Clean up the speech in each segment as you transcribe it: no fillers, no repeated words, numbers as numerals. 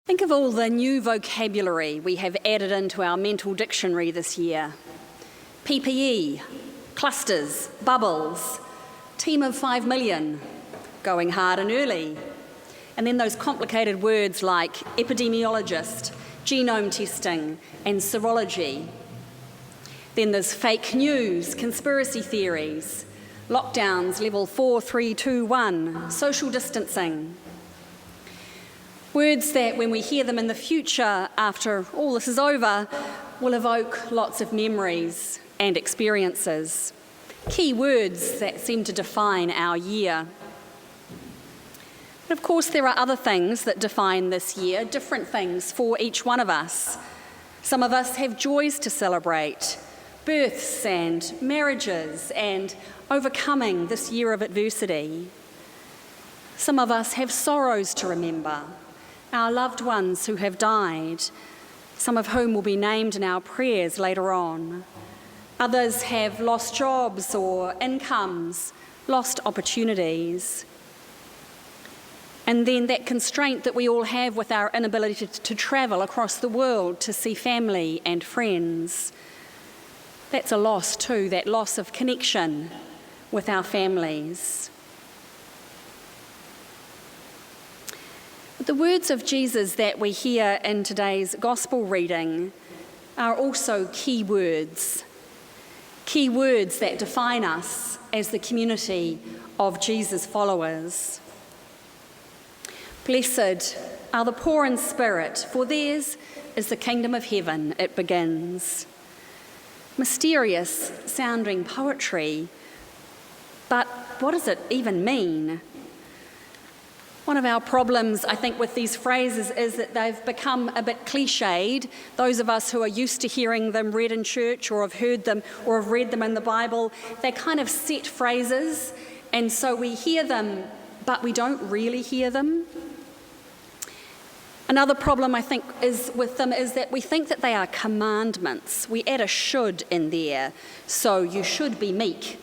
Think of all the new vocabulary we have added into our mental dictionary this year. PPE, clusters, bubbles, team of 5 million, going hard and early. And then those complicated words like epidemiologist, genome testing, and serology. Then there's fake news, conspiracy theories, lockdowns, level 4, 3, 2, 1, social distancing. Words that, when we hear them in the future, after all this is over, will evoke lots of memories and experiences. Key words that seem to define our year. But of course, there are other things that define this year, different things for each one of us. Some of us have joys to celebrate, births and marriages and overcoming this year of adversity. Some of us have sorrows to remember, our loved ones who have died, some of whom will be named in our prayers later on. Others have lost jobs or incomes, lost opportunities. And then that constraint that we all have with our inability to travel across the world to see family and friends. That's a loss too, that loss of connection with our families. The words of Jesus that we hear in today's gospel reading are also key words that define us as the community of Jesus' followers. Blessed are the poor in spirit, for theirs is the kingdom of heaven, it begins. Mysterious sounding poetry, but what does it even mean? One of our problems, I think, with these phrases is that they've become a bit cliched. Those of us who are used to hearing them read in church or have heard them or have read them in the Bible, they're kind of set phrases, and so we hear them, but we don't really hear them. Another problem, I think, is with them is that we think that they are commandments. We add a should in there. So you should be meek,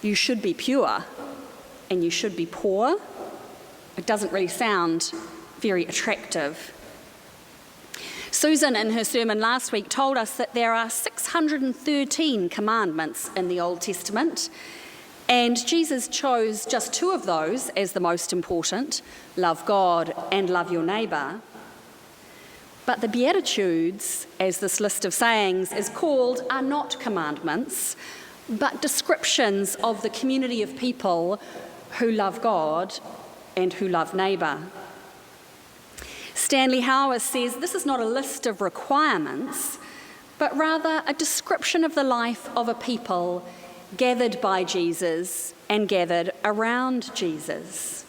you should be pure, and you should be poor. It doesn't really sound very attractive. Susan, in her sermon last week, told us that there are 613 commandments in the Old Testament, and Jesus chose just 2 of those as the most important, love God and love your neighbour. But the Beatitudes, as this list of sayings is called, are not commandments, but descriptions of the community of people who love God and who love neighbour. Stanley Hauer says this is not a list of requirements, but rather a description of the life of a people gathered by Jesus and gathered around Jesus.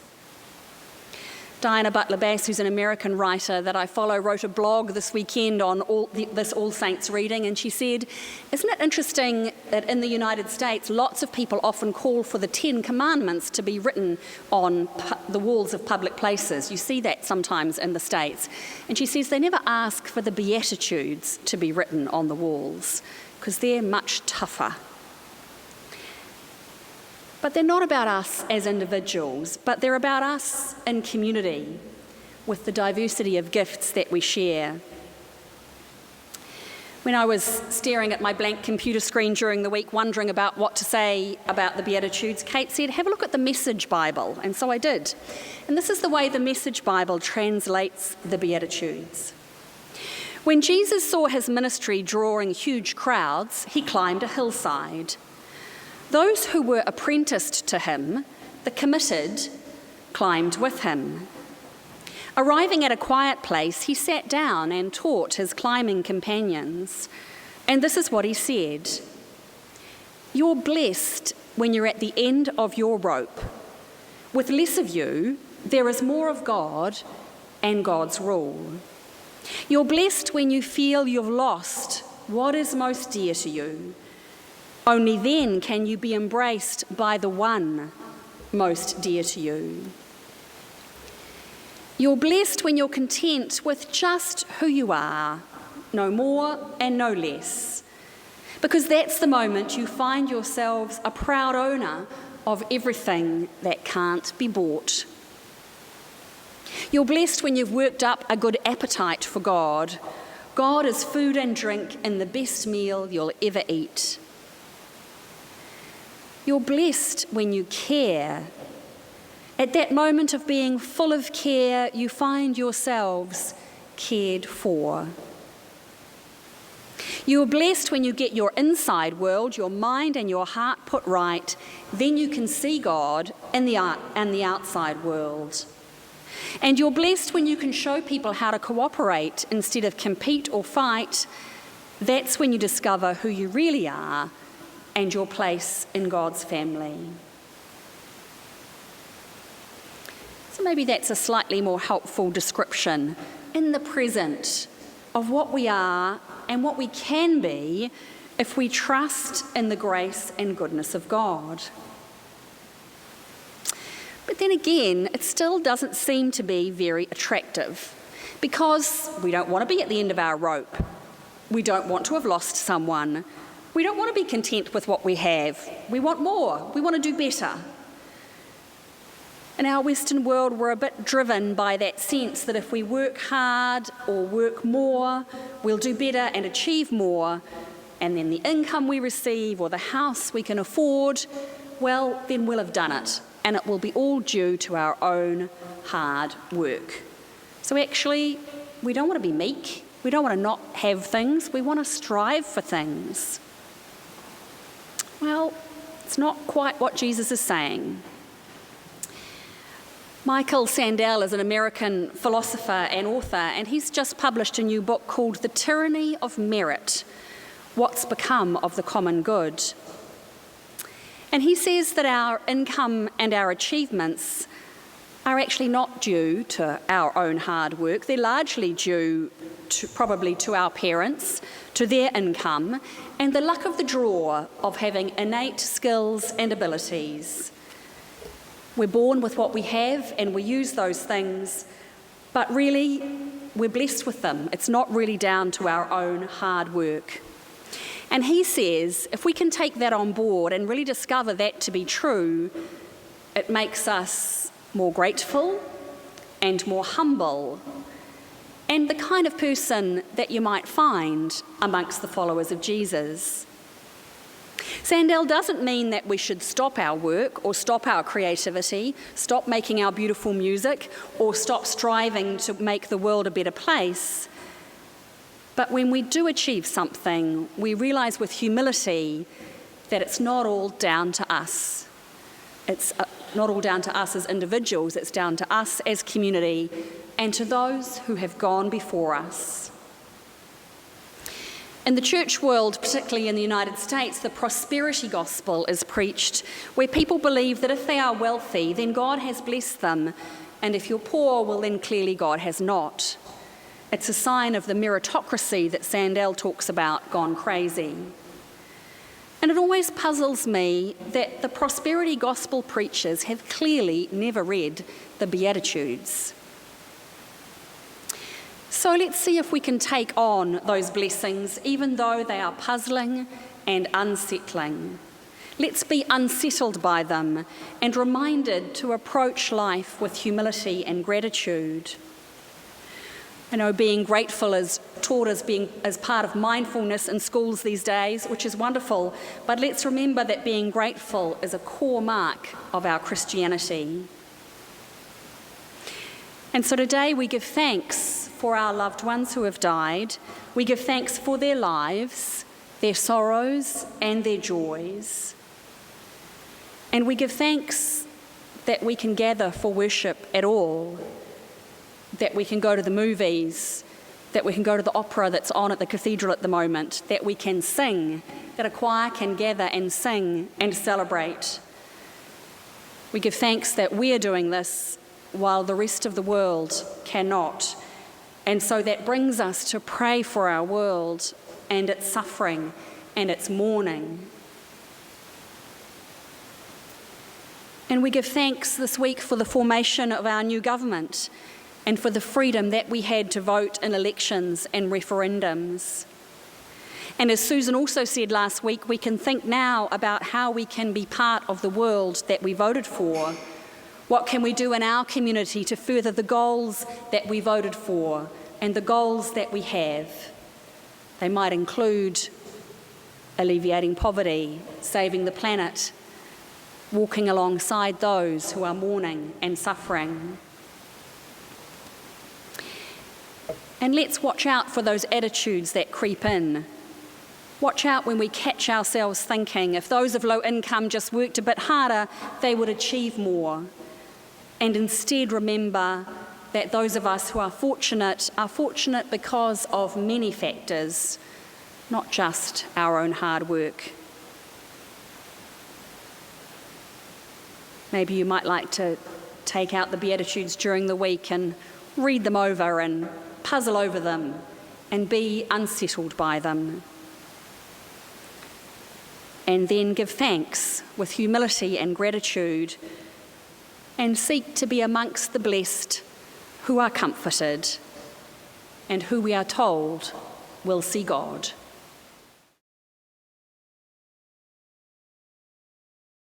Diana Butler-Bass, who's an American writer that I follow, wrote a blog this weekend on this All Saints reading, and she said, isn't it interesting that in the United States, lots of people often call for the 10 Commandments to be written on the walls of public places. You see that sometimes in the States. And she says they never ask for the Beatitudes to be written on the walls, because they're much tougher. But they're not about us as individuals, but they're about us in community with the diversity of gifts that we share. When I was staring at my blank computer screen during the week, wondering about what to say about the Beatitudes, Kate said, have a look at the Message Bible, and so I did. And this is the way the Message Bible translates the Beatitudes. When Jesus saw his ministry drawing huge crowds, he climbed a hillside. Those who were apprenticed to him, the committed, climbed with him. Arriving at a quiet place, he sat down and taught his climbing companions. And this is what he said: "You're blessed when you're at the end of your rope. With less of you, there is more of God and God's rule. You're blessed when you feel you've lost what is most dear to you. Only then can you be embraced by the one most dear to you. You're blessed when you're content with just who you are, no more and no less, because that's the moment you find yourselves a proud owner of everything that can't be bought. You're blessed when you've worked up a good appetite for God. God is food and drink in the best meal you'll ever eat. You're blessed when you care. At that moment of being full of care, you find yourselves cared for. You are blessed when you get your inside world, your mind and your heart put right. Then you can see God in the outside world. And you're blessed when you can show people how to cooperate instead of compete or fight. That's when you discover who you really are and your place in God's family. So maybe that's a slightly more helpful description in the present of what we are and what we can be if we trust in the grace and goodness of God. But then again, it still doesn't seem to be very attractive because we don't want to be at the end of our rope. We don't want to have lost someone. We don't want to be content with what we have. We want more. We want to do better. In our Western world, we're a bit driven by that sense that if we work hard or work more, we'll do better and achieve more, and then the income we receive or the house we can afford, well, then we'll have done it, and it will be all due to our own hard work. So actually, we don't want to be meek. We don't want to not have things. We want to strive for things. Well, it's not quite what Jesus is saying. Michael Sandel is an American philosopher and author, and he's just published a new book called The Tyranny of Merit: What's Become of the Common Good. And he says that our income and our achievements are actually not due to our own hard work. They're largely due probably to our parents, to their income, and the luck of the draw of having innate skills and abilities. We're born with what we have and we use those things, but really we're blessed with them. It's not really down to our own hard work. And he says if we can take that on board and really discover that to be true, it makes us more grateful and more humble, and the kind of person that you might find amongst the followers of Jesus. Sandel doesn't mean that we should stop our work or stop our creativity, stop making our beautiful music, or stop striving to make the world a better place. But when we do achieve something, we realise with humility that it's not all down to us. It's not all down to us as individuals, it's down to us as community and to those who have gone before us. In the church world, particularly in the United States, the prosperity gospel is preached, where people believe that if they are wealthy, then God has blessed them, and if you're poor, well, then clearly God has not. It's a sign of the meritocracy that Sandel talks about gone crazy. And it always puzzles me that the prosperity gospel preachers have clearly never read the Beatitudes. So let's see if we can take on those blessings, even though they are puzzling and unsettling. Let's be unsettled by them and reminded to approach life with humility and gratitude. I know being grateful is taught as part of mindfulness in schools these days, which is wonderful, but let's remember that being grateful is a core mark of our Christianity. And so today we give thanks for our loved ones who have died. We give thanks for their lives, their sorrows and their joys. And we give thanks that we can gather for worship at all, that we can go to the movies, that we can go to the opera that's on at the cathedral at the moment, that we can sing, that a choir can gather and sing and celebrate. We give thanks that we're doing this while the rest of the world cannot. And so that brings us to pray for our world and its suffering and its mourning. And we give thanks this week for the formation of our new government and for the freedom that we had to vote in elections and referendums. And as Susan also said last week, we can think now about how we can be part of the world that we voted for, What can we do in our community to further the goals that we voted for and the goals that we have? They might include alleviating poverty, saving the planet, walking alongside those who are mourning and suffering. And let's watch out for those attitudes that creep in. Watch out when we catch ourselves thinking if those of low income just worked a bit harder, they would achieve more. And instead remember that those of us who are fortunate because of many factors, not just our own hard work. Maybe you might like to take out the Beatitudes during the week and read them over and puzzle over them and be unsettled by them. And then give thanks with humility and gratitude and seek to be amongst the blessed who are comforted and who we are told will see God.